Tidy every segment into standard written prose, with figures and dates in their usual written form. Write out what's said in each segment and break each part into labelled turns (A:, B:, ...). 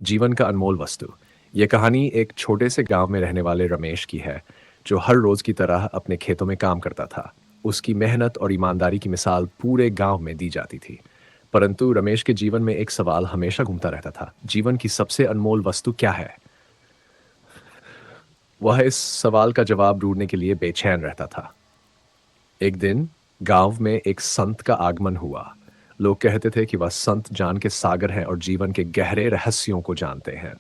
A: जीवन का अनमोल वस्तु। ये कहानी एक छोटे से गांव में रहने वाले रमेश की है, जो हर रोज की तरह अपने खेतों में काम करता था। उसकी मेहनत और ईमानदारी की मिसाल पूरे गांव में दी जाती थी। परंतु रमेश के जीवन में एक सवाल हमेशा घूमता रहता था, जीवन की सबसे अनमोल वस्तु क्या है। वह इस सवाल का जवाब ढूंढने के लिए बेचैन रहता था। एक दिन गांव में एक संत का आगमन हुआ। लोग कहते थे कि वह संत जान के सागर हैं और जीवन के गहरे रहस्यों को जानते हैं।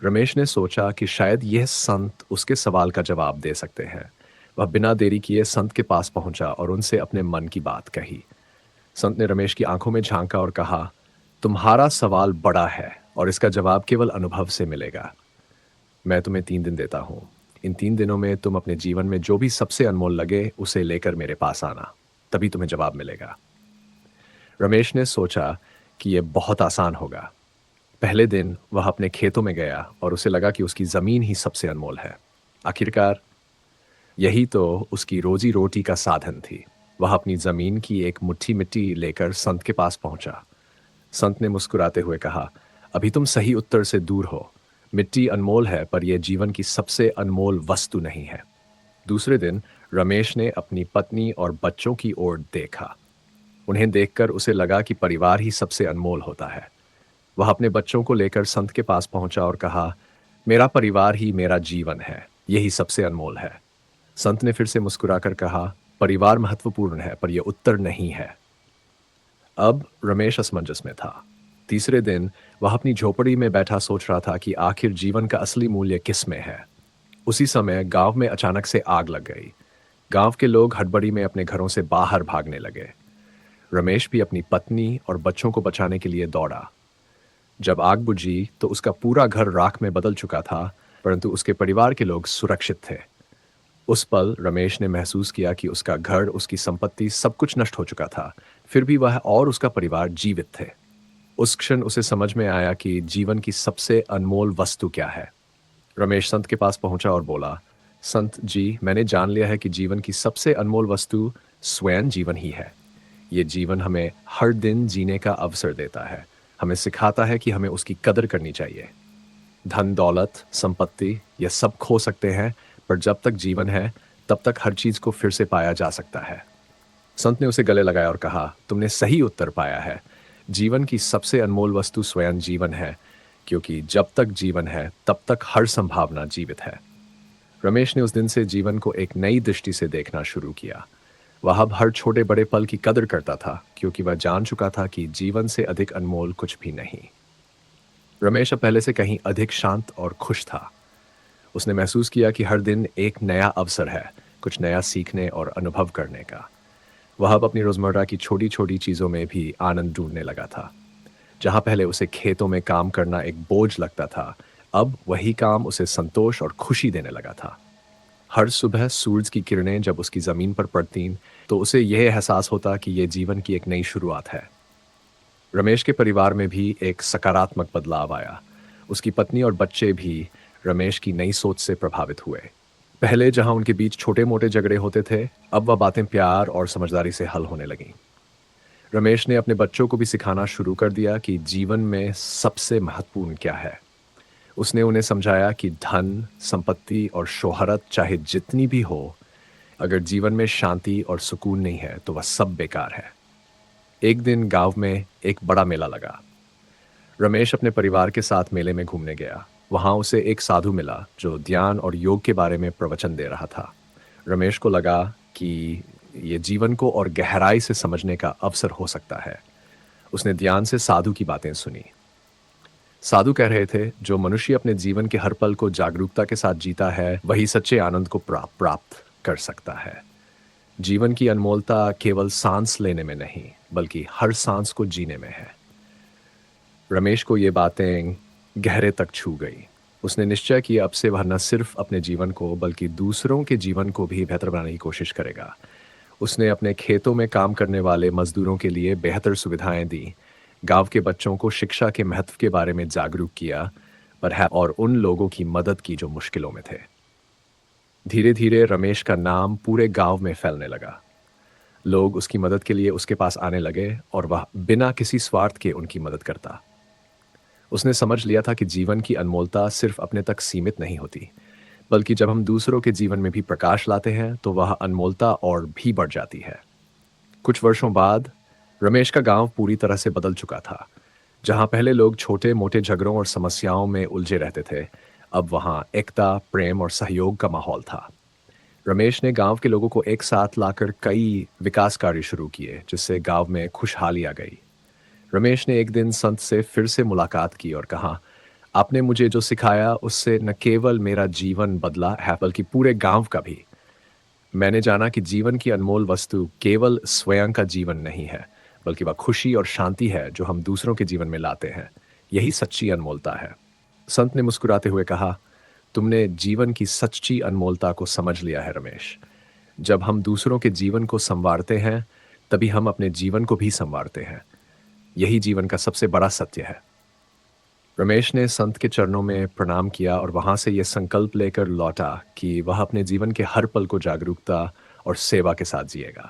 A: रमेश ने सोचा कि शायद यह संत उसके सवाल का जवाब दे सकते हैं। वह बिना देरी किए संत के पास पहुंचा और उनसे अपने मन की बात कही। संत ने रमेश की आंखों में झांका और कहा, तुम्हारा सवाल बड़ा है और इसका जवाब केवल अनुभव से मिलेगा। मैं तुम्हें 3 दिन देता हूं। इन 3 दिनों में तुम अपने जीवन में जो भी सबसे अनमोल लगे उसे लेकर मेरे पास आना, तभी तुम्हें जवाब मिलेगा। रमेश ने सोचा कि यह बहुत आसान होगा। पहले दिन वह अपने खेतों में गया और उसे लगा कि उसकी जमीन ही सबसे अनमोल है। आखिरकार यही तो उसकी रोजी रोटी का साधन थी। वह अपनी जमीन की एक मुट्ठी मिट्टी लेकर संत के पास पहुंचा। संत ने मुस्कुराते हुए कहा, अभी तुम सही उत्तर से दूर हो। मिट्टी अनमोल है, पर यह जीवन की सबसे अनमोल वस्तु नहीं है। दूसरे दिन रमेश ने अपनी पत्नी और बच्चों की ओर देखा। उन्हें देखकर उसे लगा कि परिवार ही सबसे अनमोल होता है। वह अपने बच्चों को लेकर संत के पास पहुंचा और कहा, मेरा परिवार ही मेरा जीवन है, यही सबसे अनमोल है। संत ने फिर से मुस्कुराकर कहा, परिवार महत्वपूर्ण है, पर यह उत्तर नहीं है। अब रमेश असमंजस में था। तीसरे दिन वह अपनी झोपड़ी में बैठा सोच रहा था कि आखिर जीवन का असली मूल्य किस में है। उसी समय गांव में अचानक से आग लग गई। गांव के लोग हड़बड़ी में अपने घरों से बाहर भागने लगे। रमेश भी अपनी पत्नी और बच्चों को बचाने के लिए दौड़ा। जब आग बुझी तो उसका पूरा घर राख में बदल चुका था, परंतु उसके परिवार के लोग सुरक्षित थे। उस पल रमेश ने महसूस किया कि उसका घर, उसकी संपत्ति, सब कुछ नष्ट हो चुका था, फिर भी वह और उसका परिवार जीवित थे। उस क्षण उसे समझ में आया कि जीवन की सबसे अनमोल वस्तु क्या है। रमेश संत के पास पहुंचा और बोला, संत जी, मैंने जान लिया है कि जीवन की सबसे अनमोल वस्तु स्वयं जीवन ही है। ये जीवन हमें हर दिन जीने का अवसर देता है, हमें सिखाता है कि हमें उसकी कदर करनी चाहिए। धन दौलत संपत्ति ये सब खो सकते हैं, पर जब तक जीवन है तब तक हर चीज को फिर से पाया जा सकता है। संत ने उसे गले लगाया और कहा, तुमने सही उत्तर पाया है। जीवन की सबसे अनमोल वस्तु स्वयं जीवन है, क्योंकि जब तक जीवन है तब तक हर संभावना जीवित है। रमेश ने उस दिन से जीवन को एक नई दृष्टि से देखना शुरू किया। वह अब हर छोटे बड़े पल की कदर करता था, क्योंकि वह जान चुका था कि जीवन से अधिक अनमोल कुछ भी नहीं। रमेश अब पहले से कहीं अधिक शांत और खुश था। उसने महसूस किया कि हर दिन एक नया अवसर है, कुछ नया सीखने और अनुभव करने का। वह अब अपनी रोजमर्रा की छोटी छोटी चीजों में भी आनंद ढूंढने लगा था। जहां पहले उसे खेतों में काम करना एक बोझ लगता था, अब वही काम उसे संतोष और खुशी देने लगा था। हर सुबह सूरज की किरणें जब उसकी जमीन पर पड़तीं, तो उसे यह एहसास होता कि यह जीवन की एक नई शुरुआत है। रमेश के परिवार में भी एक सकारात्मक बदलाव आया। उसकी पत्नी और बच्चे भी रमेश की नई सोच से प्रभावित हुए। पहले जहां उनके बीच छोटे मोटे झगड़े होते थे, अब वह बातें प्यार और समझदारी से हल होने लगीं। रमेश ने अपने बच्चों को भी सिखाना शुरू कर दिया कि जीवन में सबसे महत्वपूर्ण क्या है। उसने उन्हें समझाया कि धन संपत्ति और शोहरत चाहे जितनी भी हो, अगर जीवन में शांति और सुकून नहीं है तो वह सब बेकार है। एक दिन गांव में एक बड़ा मेला लगा। रमेश अपने परिवार के साथ मेले में घूमने गया। वहां उसे एक साधु मिला जो ध्यान और योग के बारे में प्रवचन दे रहा था। रमेश को लगा कि ये जीवन को और गहराई से समझने का अवसर हो सकता है। उसने ध्यान से साधु की बातें सुनी। साधु कह रहे थे, जो मनुष्य अपने जीवन के हर पल को जागरूकता के साथ जीता है, वही सच्चे आनंद को प्राप्त कर सकता है। जीवन की अनमोलता केवल सांस लेने में नहीं, बल्कि हर सांस को जीने में है। रमेश को ये बातें गहरे तक छू गई। उसने निश्चय किया अब से वह न सिर्फ अपने जीवन को बल्कि दूसरों के जीवन को भी बेहतर बनाने की कोशिश करेगा। उसने अपने खेतों में काम करने वाले मजदूरों के लिए बेहतर सुविधाएं दी, गांव के बच्चों को शिक्षा के महत्व के बारे में जागरूक किया, पर है और उन लोगों की मदद की जो मुश्किलों में थे। धीरे धीरे रमेश का नाम पूरे गांव में फैलने लगा। लोग उसकी मदद के लिए उसके पास आने लगे और वह बिना किसी स्वार्थ के उनकी मदद करता। उसने समझ लिया था कि जीवन की अनमोलता सिर्फ अपने तक सीमित नहीं होती, बल्कि जब हम दूसरों के जीवन में भी प्रकाश लाते हैं, तो वह अनमोलता और भी बढ़ जाती है। कुछ वर्षों बाद रमेश का गांव पूरी तरह से बदल चुका था। जहां पहले लोग छोटे-मोटे झगड़ों और समस्याओं में उलझे रहते थे, अब वहां एकता, प्रेम और सहयोग का माहौल था। रमेश ने गांव के लोगों को एक साथ लाकर कई विकास कार्य शुरू किए, जिससे गांव में खुशहाली आ गई। रमेश ने एक दिन संत से फिर से मुलाकात की और कहा, आपने मुझे जो सिखाया उससे न केवल मेरा जीवन बदला है, बल्कि पूरे गांव का भी। मैंने जाना कि जीवन की अनमोल वस्तु केवल स्वयं का जीवन नहीं है, बल्कि वह खुशी और शांति है जो हम दूसरों के जीवन में लाते हैं। यही सच्ची अनमोलता है। संत ने मुस्कुराते हुए कहा, तुमने जीवन की सच्ची अनमोलता को समझ लिया है रमेश। जब हम दूसरों के जीवन को संवारते हैं, तभी हम अपने जीवन को भी संवारते हैं। यही जीवन का सबसे बड़ा सत्य है। रमेश ने संत के चरणों में प्रणाम किया और वहां से यह संकल्प लेकर लौटा कि वह अपने जीवन के हर पल को जागरूकता और सेवा के साथ जिएगा।